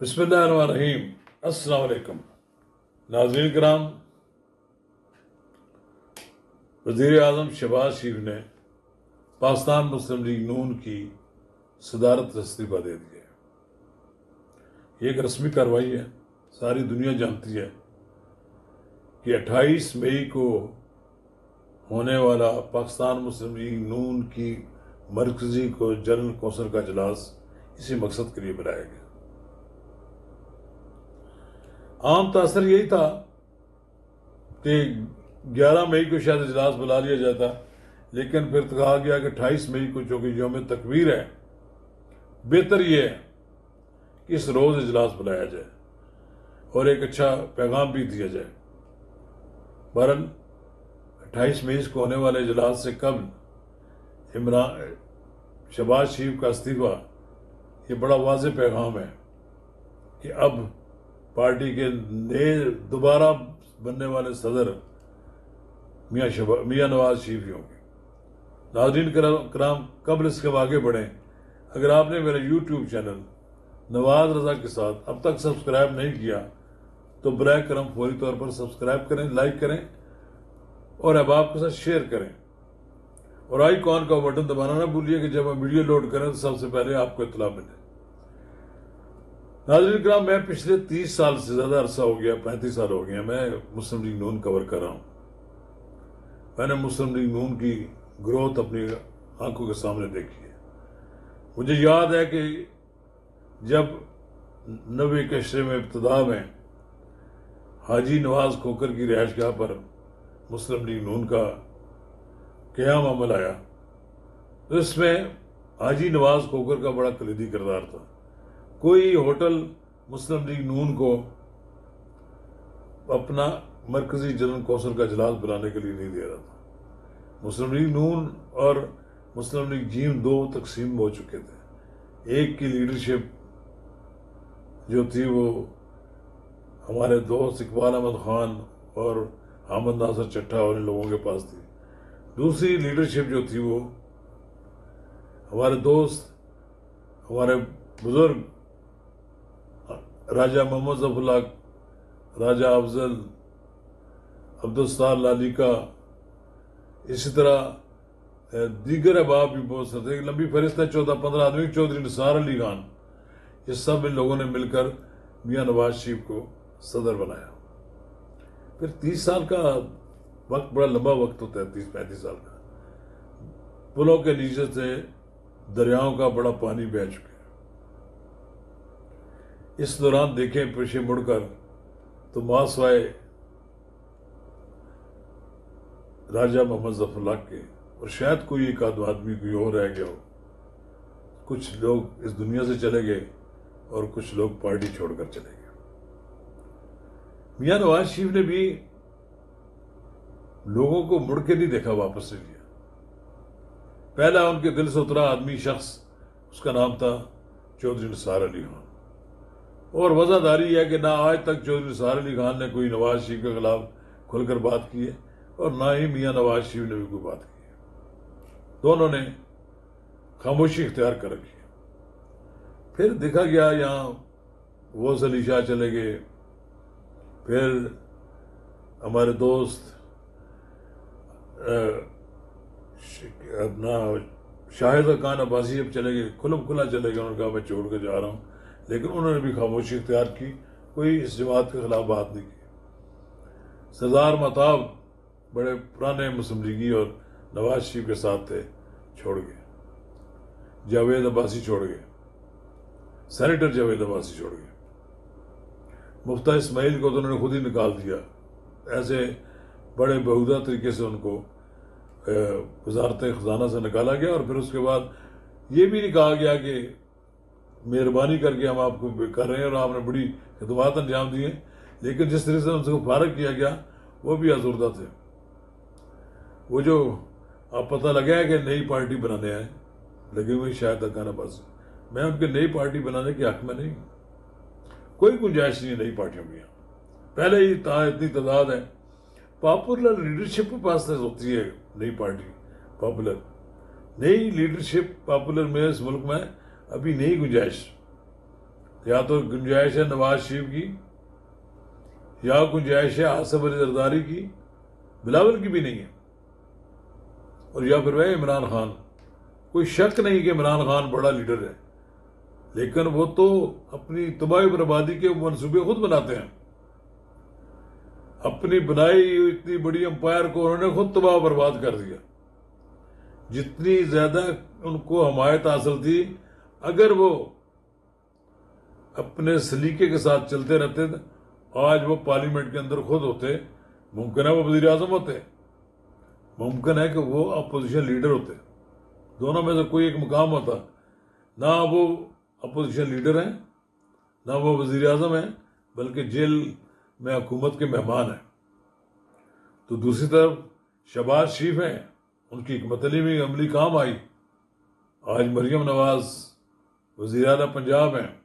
बिस्मिल्लाहिर्रहमानिर्रहीम। अस्सलाम वालेकुम नाज़रीन किराम। वज़ीर आज़म शहबाज शरीफ ने पाकिस्तान मुस्लिम लीग नून की सदारत से इस्तीफ़ा दे दिया। ये एक रस्मी कार्रवाई है। सारी दुनिया जानती है कि 28 मई को होने वाला पाकिस्तान मुस्लिम लीग नून की मरकज़ी को जनरल कौंसिल का इजलास इसी मकसद के लिए बुलाया गया। आम तासर यही था कि 11 मई को शायद इजलास बुला लिया जाता, लेकिन फिर कहा गया कि 28 मई को जो कि यौम तकबीर है, बेहतर यह है कि इस रोज़ इजलास बुलाया जाए और एक अच्छा पैगाम भी दिया जाए। बहरहाल 28 मई को होने वाले इजलास से कबल इमरान शहबाज शरीफ का इस्तीफ़ा ये बड़ा वाज़ेह पैगाम है कि अब पार्टी के नए दोबारा बनने वाले सदर मियाँ नवाज शरीफ ही होंगे। नाज़रीन कराम, कबल इसके आगे बढ़ें, अगर आपने मेरा यूट्यूब चैनल नवाज रज़ा के साथ अब तक सब्सक्राइब नहीं किया तो बराए करम फौरी तौर पर सब्सक्राइब करें, लाइक करें और अहबाब के साथ शेयर करें और आइकॉन का बटन दबाना ना भूलिए कि जब हम वीडियो लोड करें तो सबसे पहले आपको इत्तला मिले। नाज़रीन किराम, मैं पिछले 30 साल से ज़्यादा अरसा हो गया, 35 साल हो गया, मैं मुस्लिम लीग नून कवर कर रहा हूँ। मैंने मुस्लिम लीग नून की ग्रोथ अपनी आंखों के सामने देखी है। मुझे याद है कि जब 90 के अशरे में इब्तिदा में हाजी नवाज खोकर की रिहाइशगाह पर मुस्लिम लीग नून का क़याम अमल आया तो इसमें हाजी नवाज खोकर का बड़ा कलीदी किरदार था। कोई होटल मुस्लिम लीग नून को अपना मरकजी जनरल कौंसिल का इजलास बुलाने के लिए नहीं दे रहा था। मुस्लिम लीग नून और मुस्लिम लीग जीम दो तकसीम हो चुके थे। एक की लीडरशिप जो थी वो हमारे दोस्त इकबाल अहमद खान और अहमद नासिर चट्टा और इन लोगों के पास थी। दूसरी लीडरशिप जो थी वो हमारे दोस्त, हमारे बुजुर्ग राजा मोहम्मद ज़फ़रुल्लाह, राजा अफजल, अब्दुलस्तार लालिका, इसी तरह दीगर अहबाब भी बहुत सारे थे। लंबी फहरिस्त है, 14-15 आदमी। चौधरी निसार अली खान, ये सब इन लोगों ने मिलकर मियाँ नवाज शरीफ को सदर बनाया। फिर 30 साल का वक्त बड़ा लंबा वक्त होता है, 30-35 साल का। पुलों के नीचे से दरियाओं का बड़ा पानी बह चुका है। इस दौरान देखें पीछे मुड़कर तो मासवाए राजा मोहम्मद ज़फ़रुल्लाह के और शायद कोई एक आध आदमी कोई और रह गया हो। कुछ लोग इस दुनिया से चले गए और कुछ लोग पार्टी छोड़कर चले गए। मियाँ नवाज शरीफ ने भी लोगों को मुड़ के नहीं देखा, वापस नहीं लिया। पहला उनके दिल से उतरा आदमी शख्स, उसका नाम था चौधरी निसार अली खान। और वजहदारी है कि ना आज तक चौधरी निसार अली खान ने कोई नवाज शरीफ के खिलाफ खुलकर बात की है और ना ही मियाँ नवाज शरीफ ने भी कोई बात की है। दोनों ने खामोशी इख्तियार कर रखी है। फिर देखा गया यहाँ वोस अली शाह चले गए, फिर हमारे दोस्त अपना शाहिद खान अब्बासी अब चले गए, खुलम खुला चले गए। उन्होंने कहा मैं छोड़ कर जा रहा हूँ, लेकिन उन्होंने भी खामोशी इख्तियार की, कोई इस जमात के खिलाफ बात नहीं की। सरदार महताब बड़े पुराने मुस्लिम लीगी और नवाज शरीफ के साथ थे, छोड़ गए। जावेद अब्बासी छोड़ गए, सेनेटर जावेद अब्बासी छोड़ गए। मुफ्ता इस्माइल को तो उन्होंने खुद ही निकाल दिया। ऐसे बड़े बेहुदा तरीके से उनको वजारत खजाना से निकाला गया और फिर उसके बाद ये भी नहीं कहा गया कि मेहरबानी करके हम आपको कर रहे हैं और आपने बड़ी खिदमत अंजाम दी है, लेकिन जिस तरह से उनको फारग किया गया वो भी आज़ुर्दा थे। वो जो अब पता लगा है कि नई पार्टी बनाने आए, लगे हुए शायद अकाना पास, मैं उनके नई पार्टी बनाने के हक में नहीं। कोई गुंजाइश नहीं है नई पार्टियों की। पहले ही इतनी तादाद है। पॉपुलर लीडरशिप के पास होती है नई पार्टी। पॉपुलर नई लीडरशिप पॉपुलर में इस मुल्क में अभी नहीं गुंजाइश। या तो गुंजाइश है नवाज शरीफ की, या गुंजाइश है आसिफ अली जरदारी की, बिलावल की भी नहीं है, और या फिर वह इमरान खान। कोई शक नहीं कि इमरान खान बड़ा लीडर है, लेकिन वो तो अपनी तबाही बर्बादी के मंसूबे खुद बनाते हैं। अपनी बनाई इतनी बड़ी अंपायर को उन्होंने खुद तबाह बर्बाद कर दिया। जितनी ज्यादा उनको हमायत हासिल थी, अगर वो अपने सलीके के साथ चलते रहते थे, आज वो पार्लियामेंट के अंदर खुद होते, मुमकिन है वो वजीर आजम होते, मुमकिन है कि वो अपोजिशन लीडर होते। दोनों में से कोई एक मुकाम होता। ना वो अपोजिशन लीडर हैं, ना वो वजीर आजम हैं, बल्कि जेल में हुकूमत के मेहमान हैं। तो दूसरी तरफ शहबाज शरीफ हैं, उनकी हिकमत अमली काम आई। आज मरियम नवाज वज़ीर आला पंजाब हैं।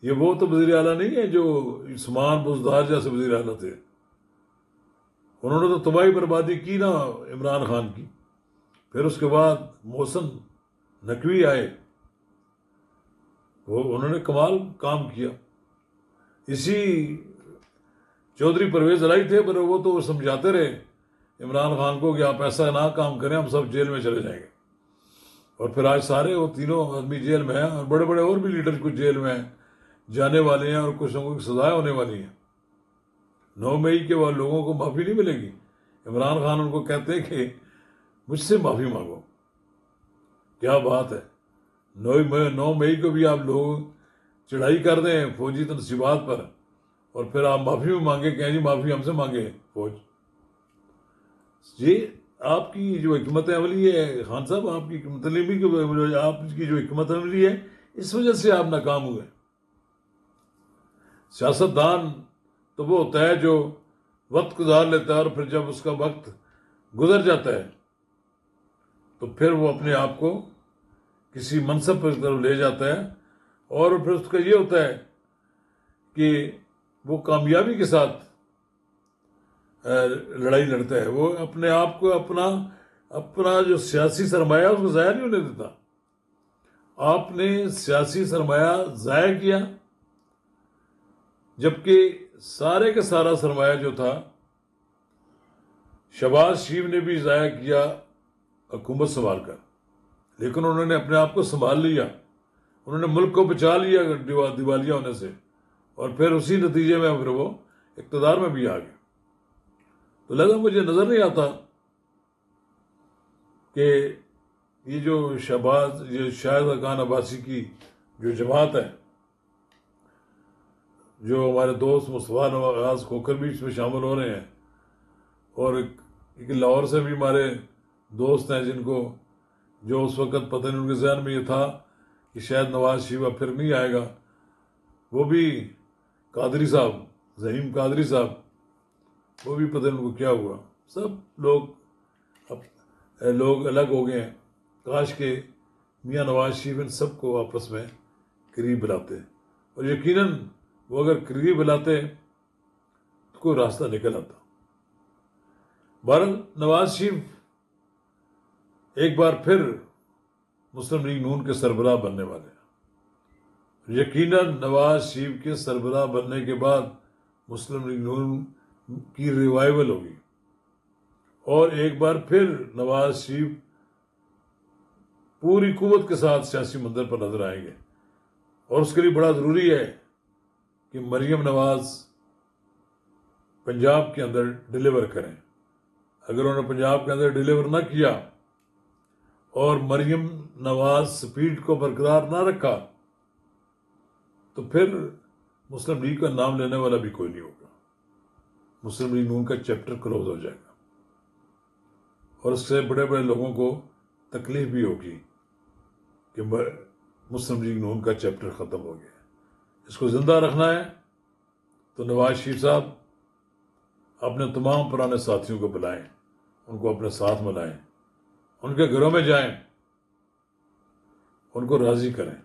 ये वो तो वज़ीर आला नहीं है जो उस्मान बुज़दार जैसे वज़ीर आला थे। उन्होंने तो तबाही बर्बादी की ना इमरान खान की। फिर उसके बाद मोहसिन नकवी आए, वो उन्होंने कमाल काम किया। इसी चौधरी परवेज इलाही थे, पर वो तो समझाते रहे इमरान खान को कि आप ऐसा ना काम करें, हम सब जेल में चले जाएंगे। और फिर आज सारे वो तीनों आदमी जेल में हैं, और बड़े बड़े और भी लीडर कुछ जेल में हैं, जाने वाले हैं, और कुछ लोगों की सजाएं होने वाली हैं। 9 मई के बाद लोगों को माफ़ी नहीं मिलेगी। इमरान खान उनको कहते हैं कि मुझसे माफ़ी मांगो। क्या बात है, 9 मई को भी आप लोग चढ़ाई कर दें फौजी तनसीबात पर, और फिर आप माफ़ी भी मांगे, कहें जी माफ़ी हमसे मांगे फौज। ये आपकी जो हिकमत अमली है खान साहब, आपकी हिकमत अमली की, आपकी जो हिकमत अमली है, इस वजह से आप नाकाम हुए। सियासतदान तो वो होता है जो वक्त गुजार लेता है, और फिर जब उसका वक्त गुजर जाता है तो फिर वो अपने आप को किसी मनसब पर तरफ ले जाता है, और फिर उसका ये होता है कि वो कामयाबी के साथ लड़ाई लड़ता है। वो अपने आप को अपना जो सियासी सरमाया उसको ज़ाया नहीं होने देता। आपने सियासी सरमाया ज़ाया किया, जबकि सारे का सारा सरमाया जो था शहबाज शरीफ ने भी ज़ाया किया हुकूमत संभाल कर, लेकिन उन्होंने अपने आप को संभाल लिया, उन्होंने मुल्क को बचा लिया दिवालिया होने से, और फिर उसी नतीजे में फिर वो इक़्तिदार में भी आ गए। तो लगा मुझे नज़र नहीं आता कि ये जो शाहिद खान अब्बासी की जो जमात है, जो हमारे दोस्त मुस्तफ़ा नवाज खोखर भी इसमें शामिल हो रहे हैं, और एक लाहौर से भी हमारे दोस्त हैं जिनको जो उस वक़्त पता नहीं उनके जहन में ये था कि शायद नवाज शरीफ फिर नहीं आएगा, वो भी कादरी साहब, ज़हीम कादरी साहब, वो भी पता नहीं उनको क्या हुआ। सब लोग अलग हो गए हैं। काश के मियाँ नवाज शरीफ इन सबको आपस में करीब बुलाते, और यकीनन वो अगर करीब बुलाते तो कोई रास्ता निकल आता। बहरहाल नवाज शरीफ एक बार फिर मुस्लिम लीग नून के सरबराह बनने वाले हैं। यकीनन नवाज शरीफ के सरबराह बनने के बाद मुस्लिम लीग नून की रिवाइवल होगी, और एक बार फिर नवाज शरीफ पूरी कुव्वत के साथ सियासी मंदिर पर नजर आएंगे। और उसके लिए बड़ा ज़रूरी है कि मरियम नवाज पंजाब के अंदर डिलीवर करें। अगर उन्होंने पंजाब के अंदर डिलीवर ना किया और मरियम नवाज स्पीड को बरकरार ना रखा, तो फिर मुस्लिम लीग का नाम लेने वाला भी कोई नहीं होगा। मुस्लिम लीग नून का चैप्टर क्लोज हो जाएगा, और उससे बड़े बड़े लोगों को तकलीफ भी होगी कि मुस्लिम लीग नून का चैप्टर ख़त्म हो गया। इसको ज़िंदा रखना है तो नवाज शरीफ साहब अपने तमाम पुराने साथियों को बुलाएं, उनको अपने साथ मिलाएं, उनके घरों में जाएं, उनको राज़ी करें।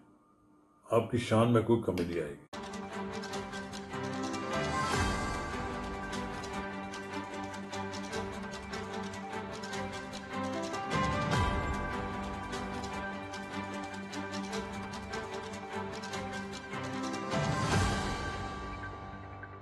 आपकी शान में कोई कमी नहीं आएगी।